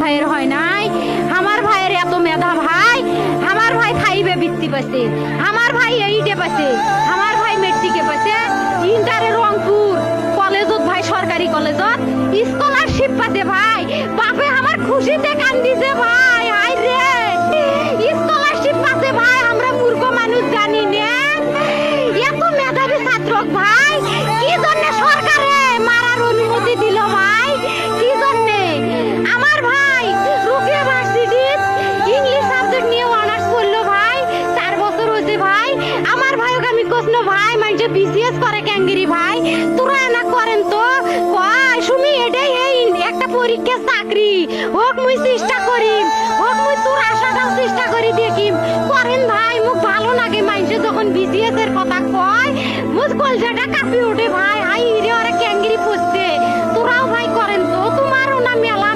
ভাইয়ের হয় নাই। আমার ভাইয়ের এত মেধা ভাই, আমার ভাই খাইবে বৃত্তি পাচ্ছে, আমার ভাই এইটে পাচ্ছে, আমার ভাই মেট্রিকে পাচ্ছে, ইন্টারে রংপুর কলেজত ভাই সরকারি কলেজত স্কলারশিপ পাচ্ছে ভাই। বাপে আমার খুশিতে কান্দিছে ভাই, হাই রে স্কলারশিপ পাচ্ছে ভাই। আমরা মূর্খ মানুষ জানি না এত মেধাবী ছাত্র ভাই কি জন্য সরকারে মারার অনুমতি দিল ভাই, কি জন্য? আমার ভাই রুকিয়া ভার্সিটি ইংলিশ সাবজেক্ট নিয়ে অনার্স করলো ভাই, 4 বছর হয়েছে ভাই। আমার ভাইকে আমি কষ্ট ভাই মানে বিসিএস করে ক্যাঙ্গিরি ভাই, তোরা না করেন তো কয় সুমি এটাই এই একটা পরীক্ষা চাকরি হোক মুই চেষ্টা করি, হোক মুই তোর আশাটাও চেষ্টা করি দেখি করেন ভাই। মুখ ভালো লাগে মানুষে যখন বিসিএস এর কথা কয়, মুখ কলজাটা কাঁপি ওঠে ভাই, হাই রে ওরা ক্যাঙ্গিরি পড়ছে। তোরাও ভাই করেন তো, তোমারও না মেলা